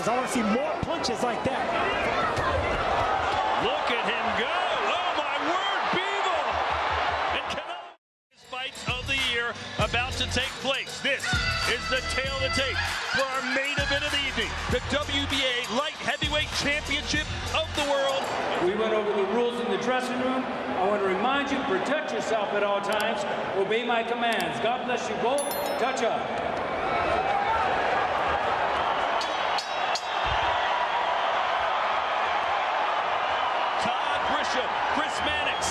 upstairs. I want to see more punches like that. Look at him go. Oh, my word, Bivol. And Canelo. Fights of the year about to take place. This is the tail of the tape for our main event of the evening, the WBA Light Heavyweight Championship of the world. We went over the rules in the dressing room. I want to remind you, protect yourself at all times. Obey my commands. God bless you both. Touch up.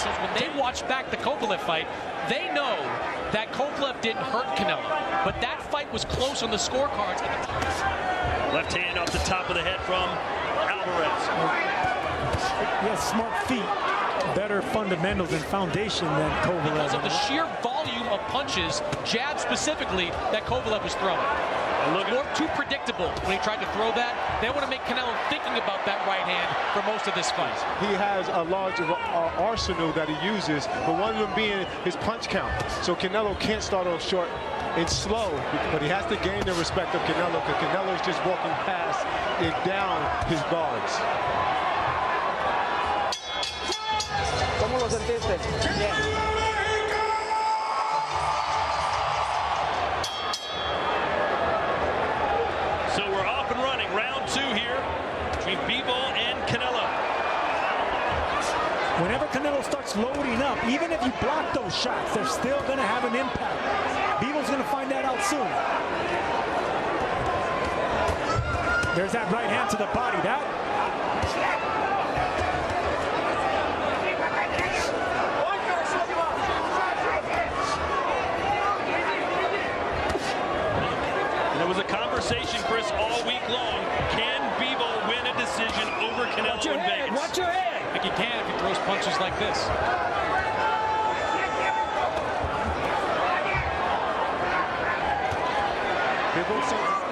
When they watch back the Kovalev fight, they know that Kovalev didn't hurt Canelo, but that fight was close on the scorecards. Left hand off the top of the head from Alvarez. He has smart feet, better fundamentals and foundation than Kovalev. Because of the sheer volume of punches, jabs specifically, that Kovalev was throwing. More too predictable when he tried to throw that. They want to make Canelo thinking about that right hand for most of this fight. He has a large arsenal that he uses, but one of them being his punch count. So Canelo can't start off short and slow, but he has to gain the respect of Canelo, because Canelo is just walking past and down his guards. ¿Cómo lo sentiste? Bien. So we're off and running. Round two here between Bivol and Canelo. Whenever Canelo starts loading up, even if you block those shots, they're still going to have an impact. Bivol's going to find that out soon. There's that right hand to the body. There was a conversation, Chris, all week long. Can Bivol win a decision over Canelo in Vegas? Watch your head. I think he can if he throws punches like this.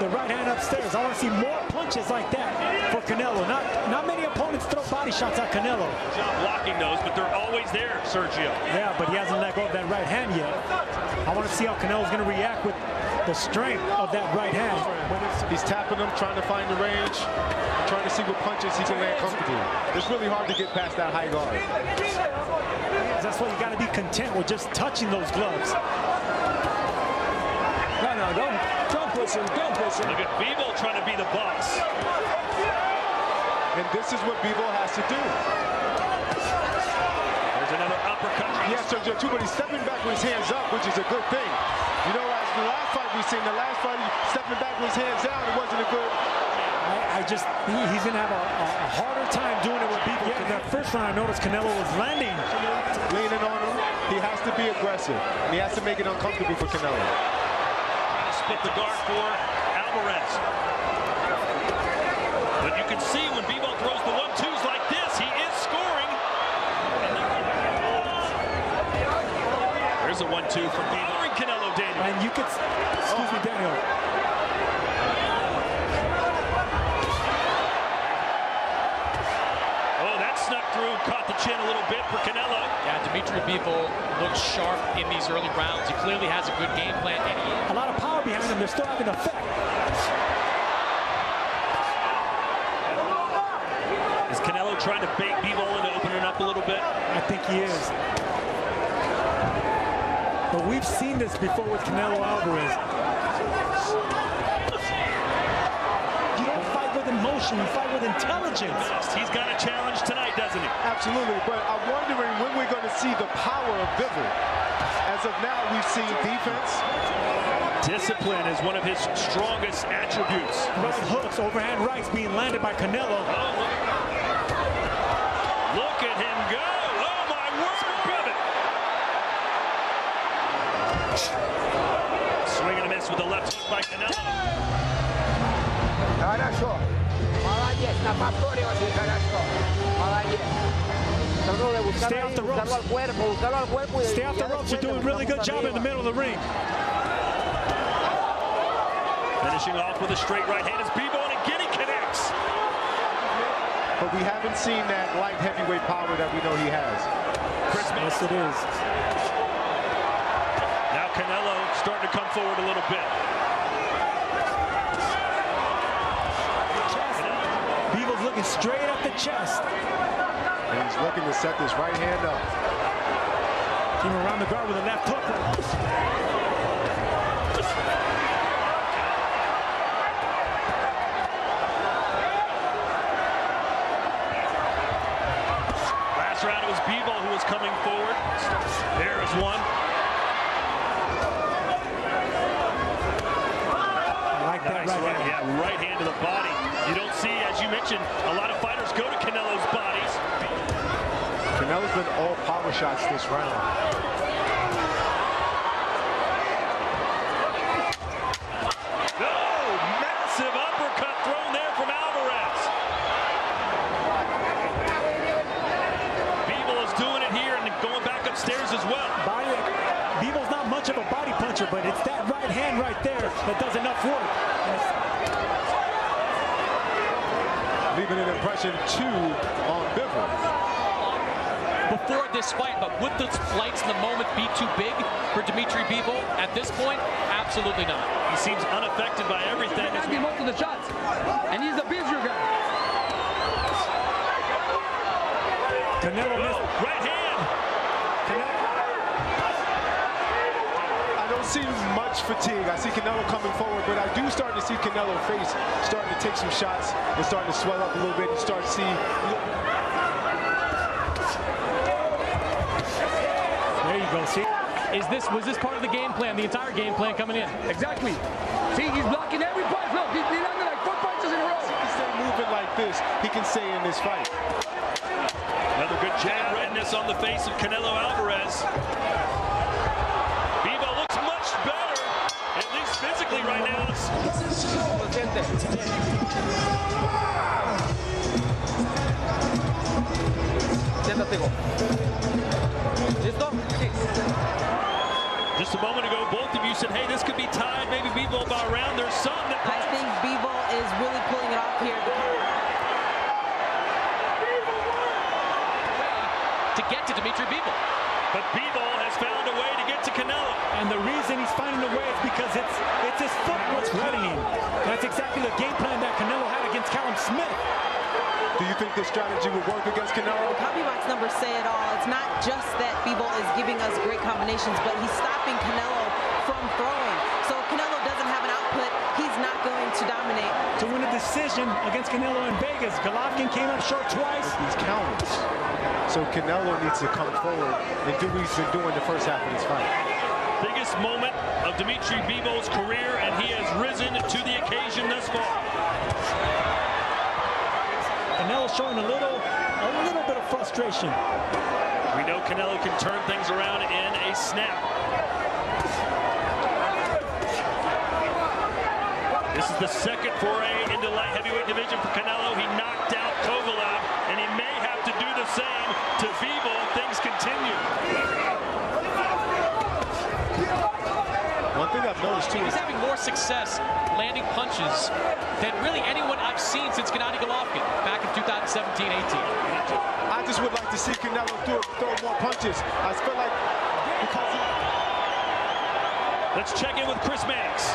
The right hand upstairs. I want to see more punches like that for Canelo. Not many opponents throw body shots at Canelo. Job blocking those, but they're always there, Sergio. Yeah, but he hasn't let go of that right hand yet. I want to see how Canelo's going to react with the strength of that right hand. He's tapping them, trying to find the range, trying to see what punches he can land comfortably. It's really hard to get past that high guard. That's why you got to be content with just touching those gloves. No, don't push him, don't push him. Look at Bivol trying to be the boss. And this is what Bivol has to do. There's another uppercut. Yes, Sergio, too, but he's stepping back with his hands up, which is a good thing. You know, as the last fight we've seen, stepping back with his hands down, it wasn't a good. He's going to have a harder time doing it with Bivol. Yeah, that first round, I noticed Canelo was landing. Leaning on him. He has to be aggressive, and he has to make it uncomfortable for Canelo. Trying to split the guard for Alvarez. But you can see when Bivol throws the 1-2s like this, he is scoring. There's a 1-2 from Bivol and Canelo, Daniel. And you could, excuse me, Daniel. Oh, that snuck through, caught the chin a little bit for Canelo. Yeah, Dmitry Bivol looks sharp in these early rounds. He clearly has a good game plan. A lot of power behind him. They're still having an effect. Is Canelo trying to bait Bivol into opening up a little bit? I think he is. But we've seen this before with Canelo Alvarez. You don't fight with emotion, you fight with intelligence. He's got a challenge tonight, doesn't he? Absolutely, but I'm wondering when we're going to see the power of Bivol. As of now, we've seen defense. Discipline is one of his strongest attributes. Right hooks, overhand rights being landed by Canelo. Oh, look at him go. Oh, my word, Bivol. Swing and a miss with the left hook by Canelo. Хорошо. Молодец, на повторе очень хорошо. Молодец. Stay off the ropes. Stay off the ropes. You're doing a really good job in the middle of the ring. Finishing off with a straight right hand is Bivol, and again he connects. But we haven't seen that light heavyweight power that we know he has. Yes, it is. Now Canelo starting to come forward a little bit. Chance looking straight at the chest. And he's looking to set this right hand up. Came around the guard with a left hook. Last round, it was Bivol who was coming forward. There's one. I like that Nice right hand. Yeah, right hand to the body. You don't see, as you mentioned, a lot of fighters go to Canelo's bodies. Canelo's been all power shots this round. Oh, massive uppercut thrown there from Alvarez. Bivol is doing it here and going back upstairs as well. Bivol's not much of a body puncher, but it's that right hand right there that does enough work. Leaving an impression, too, on Bivol. Before this fight, but would the flights in the moment be too big for Dmitry Bivol? At this point, absolutely not. He seems unaffected by everything. Most of the shots, and he's a busier guy. Canelo missed. Right hand. I don't see much fatigue. I see Canelo coming forward, but I do start to see Canelo face starting to take some shots and starting to swell up a little bit and start to see. There you go. See? Was this part of the game plan, the entire game plan coming in? Exactly. See, he's blocking every punch. Look, he's landing like 4 punches in a row. If he can stay moving like this, he can stay in this fight. Another good jab. Redness on the face of Canelo Alvarez. Bivol looks much better, at least physically right now. Just a moment ago, both of you said, hey, this could be tied, maybe Bivol by a round. There's some that... I think Bivol is really pulling it off here. To get to Dmitry Bivol. But Bivol has found a way to get to Canelo. And the reason he's finding a way is because it's his foot what's running him. That's exactly the game plan that Canelo had against Callum Smith. Do you think this strategy would work against Canelo? Copybox numbers say it all. It's not just that Bivol is giving us great combinations, but he's stopping Canelo from throwing. So if Canelo doesn't have an output, he's not going to dominate. To win a decision against Canelo in Vegas, Golovkin came up short twice. These counters. So Canelo needs to come forward and do what he's been doing the first half of this fight. Biggest moment of Dmitry Bivol's career, and he has risen to the occasion thus far. Canelo's showing a little bit of frustration. We know Canelo can turn things around in a snap. This is the second foray into light heavyweight division for Canelo. He knocked out Kovalev, and he may have to do the same to Bivol if things continue. One thing I've noticed too He's is having more success landing punches than really anyone I've seen since Gennady Golovkin back in 2017-18. I just would like to see Canelo throw more punches. I feel like because Let's check in with Chris Mannix.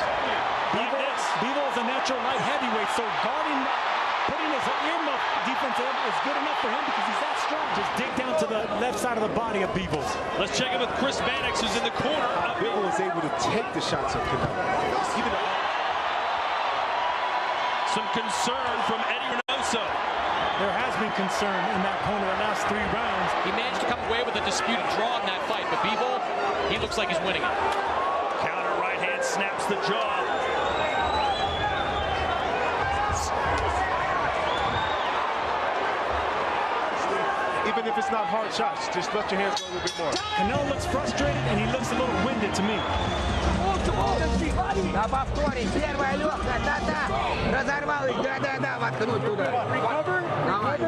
Bivol is a natural light heavyweight, so putting his earmuff defense in is good enough for him because he's that strong. Just dig down to the left side of the body of Bivol. Let's check in with Chris Mannix, who's in the corner. Bivol is able to take the shots of Canelo. Some concern from Eddie Reynoso. There has been concern in that corner the last 3 rounds. He managed to come away with a disputed draw in that fight, but Bivol, he looks like he's winning it. Counter right hand snaps the jaw. Even if it's not hard shots, just let your hands go a little bit more. Canelo looks frustrated and he looks a little winded to me. Recover,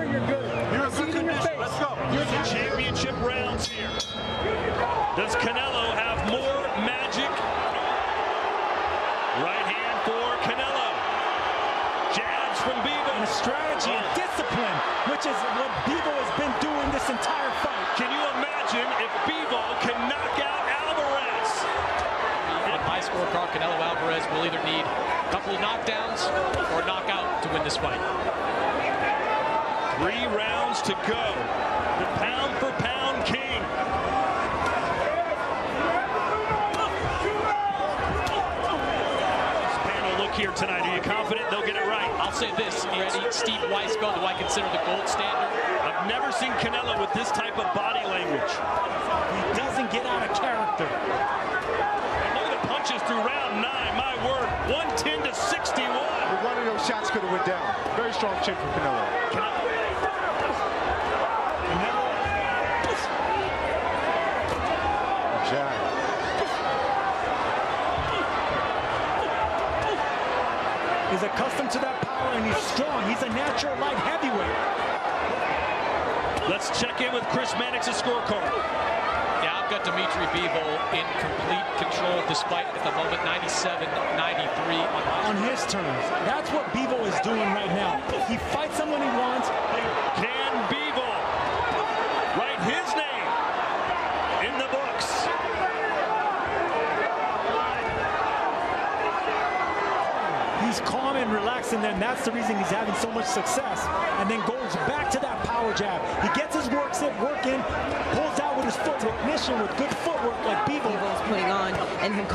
you're good. You're in good condition. Let's go. Here's the championship rounds here. Does Canelo have more magic? Right hand for Canelo. Jabs from Bivol. And strategy and discipline, which is what Bivol has been doing this entire fight. Can you imagine if Bivol can knock out Alvarez? On my scorecard, Canelo Alvarez will either need a couple of knockdowns or knockout to win this fight. to go. The pound-for-pound king. This panel look here tonight. Are you confident they'll get it right? I'll say this, Randy, Steve Weisfeld, who I consider the gold standard. I've never seen Canelo with this type of body language. He doesn't get out of character. Look at the punches through round 9. My word, 110 to 61. But one of those shots could have went down. Very strong chin from Canelo. Jab. He's accustomed to that power, and he's strong. He's a natural light heavyweight. Let's check in with Chris Mannix's scorecard. Yeah, I've got Dmitry Bivol in complete control, despite at the moment 97-93 On his terms. That's what Bivol is doing right now. He fights him when he wants. Can Bivol write his name in the books? He's calm and relaxed, and then that's the reason he's having so much success. And then goes back to that power jab. He gets his work in, pulls out with his footwork, mission with good footwork like Bivol. Bivol's putting on, and him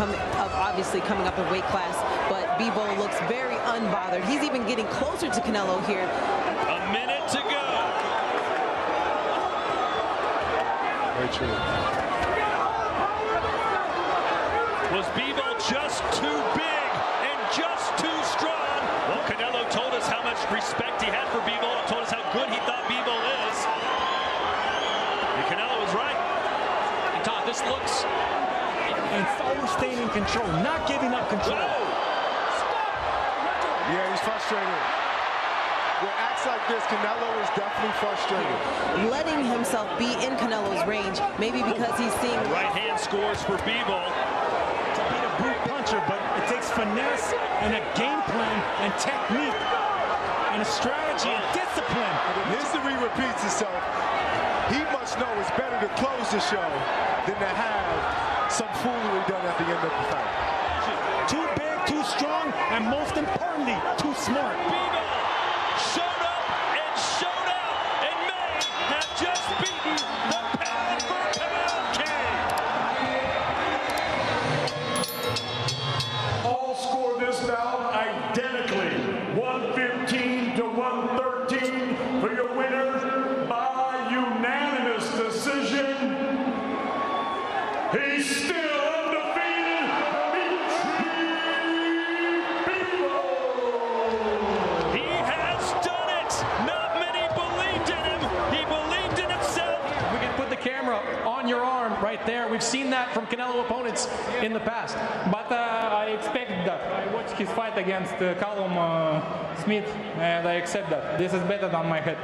obviously coming up in weight class. But Bivol looks very unbothered. He's even getting closer to Canelo here. A minute to go. Very true. Was Bivol just too big and just too strong? Well, Canelo told us how much respect he had for Bivol and told us how good he thought Bivol is. And Canelo was right. And Todd, this looks... And always staying in control, not giving up control. Yeah, he's frustrated. With acts like this, Canelo is definitely frustrated. Letting himself be in Canelo's range, maybe because he's seeing... Right hand scores for Bivol. To beat a brute puncher, but it takes finesse and a game plan and technique and a strategy and discipline. History repeats itself. He must know it's better to close the show than to have some foolery done at the end of the fight. Too big, too strong, and most importantly, too smart. Bivol showed up and showed out and may have just beaten the pound-for-pound king. All score this bout identically, 115 to 113 for your winner by unanimous decision. He's still undefeated, Dmitry Bivol. He has done it. Not many believed in him. He believed in himself. We can put the camera on your arm right there. We've seen that from Canelo opponents in the past. But I expected that. I watched his fight against Callum Smith, and I accept that. This is better than my head.